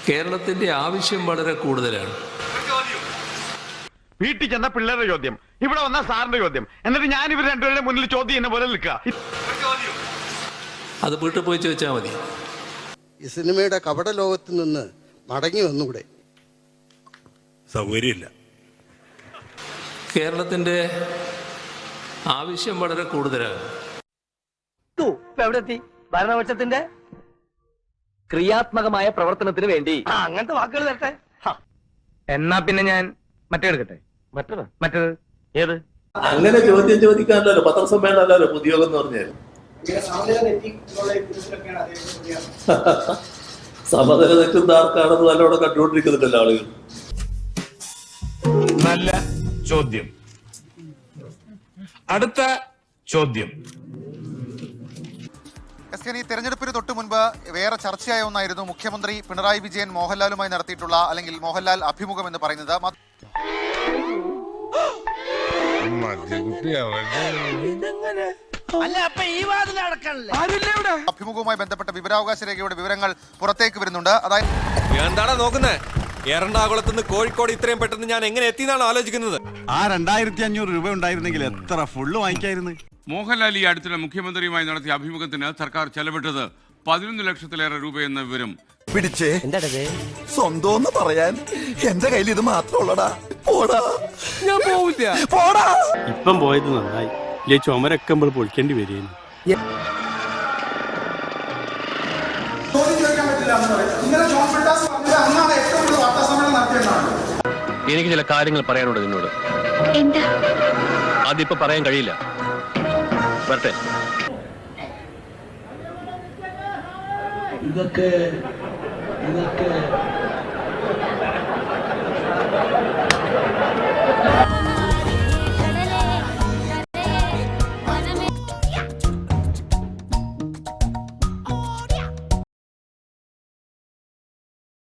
കേരളത്തിന്റെ ആവശ്യം വളരെ കൂടുതലാണ്. വീട്ടിൽ ചെന്ന പിള്ളേരുടെ ചോദ്യം, ഇവിടെ വന്ന സാറിന്റെ ചോദ്യം, എന്നിട്ട് ഞാൻ ഇവർ രണ്ടുപേരുടെ മുന്നിൽ ചോദ്യം എന്നെ പോലെ നിൽക്കുക. അത് വീട്ടിൽ പോയി ചോദിച്ചാൽ മതി. ഈ സിനിമയുടെ കപട ലോകത്ത് നിന്ന് മടങ്ങി വന്നുകൂടെ? സൗകര്യമില്ല. കേരളത്തിന്റെ ആവശ്യം വളരെ കൂടുതലാണ്. എവിടെ ഭരണപക്ഷത്തിന്റെ ക്രിയാത്മകമായ പ്രവർത്തനത്തിന് വേണ്ടി അങ്ങനത്തെ വാക്കുകൾ തരട്ടെ. എന്നാ പിന്നെ ഞാൻ മറ്റേ എടുക്കട്ടെ. മറ്റേത് ഏത്? അങ്ങനെ ചോദ്യം ചോദിക്കാനല്ലോ പത്രസമ്മേളനമല്ലോ പൊതുയോഗം എന്ന് പറഞ്ഞാൽ. സമനില തെറ്റുന്ന ആർക്കാണെന്ന് നല്ലോണം കണ്ടുകൊണ്ടിരിക്കുന്നുണ്ടല്ലോ ആളുകൾ. നല്ല ചോദ്യം. അടുത്ത ചോദ്യം. തെരഞ്ഞെടുപ്പിന് തൊട്ട് മുൻപ് വേറെ ചർച്ചയായ ഒന്നായിരുന്നു മുഖ്യമന്ത്രി പിണറായി വിജയൻ മോഹൻലാലുമായി നടത്തിയിട്ടുള്ള അല്ലെങ്കിൽ മോഹൻലാൽ അഭിമുഖം എന്ന് പറയുന്നത്. അഭിമുഖവുമായി ബന്ധപ്പെട്ട വിവരാവകാശ രേഖയുടെ വിവരങ്ങൾ പുറത്തേക്ക് വരുന്നുണ്ട്. അതായത് എന്താണോ നോക്കുന്നത്? എറണാകുളത്തുനിന്ന് കോഴിക്കോട് ഇത്രയും പെട്ടെന്ന് ഞാൻ എങ്ങനെ എത്തിയെന്നാണ് ആലോചിക്കുന്നത്. ആ 2500 രൂപ ഉണ്ടായിരുന്നെങ്കിൽ എത്ര ഫുള്ള് വാങ്ങിക്കായിരുന്നു. മോഹൻലാൽ ഈ അടുത്തിടെ മുഖ്യമന്ത്രിയുമായി നടത്തിയ അഭിമുഖത്തിന് സർക്കാർ ചെലവിട്ടത് 11 ലക്ഷത്തിലേറെ രൂപയെന്ന വിവരം പിടിച്ചേ. സ്വന്തം പറയാൻ എന്റെ കയ്യിൽ ഇത് മാത്രമുള്ളടാ. പോടാ, ഞാൻ പോവില്ല. പോടാ. ഇപ്പം പോയത് നന്നായി. ഇല്ലേ ചുമരൊക്കെ നമ്മൾ പൊളിക്കേണ്ടി വരികയാണ്. എനിക്ക് ചില കാര്യങ്ങൾ പറയാനുണ്ട് നിന്നോട്. എന്താ? അതിപ്പോ പറയാൻ കഴിയില്ല. വരട്ടെ. ഇതൊക്കെ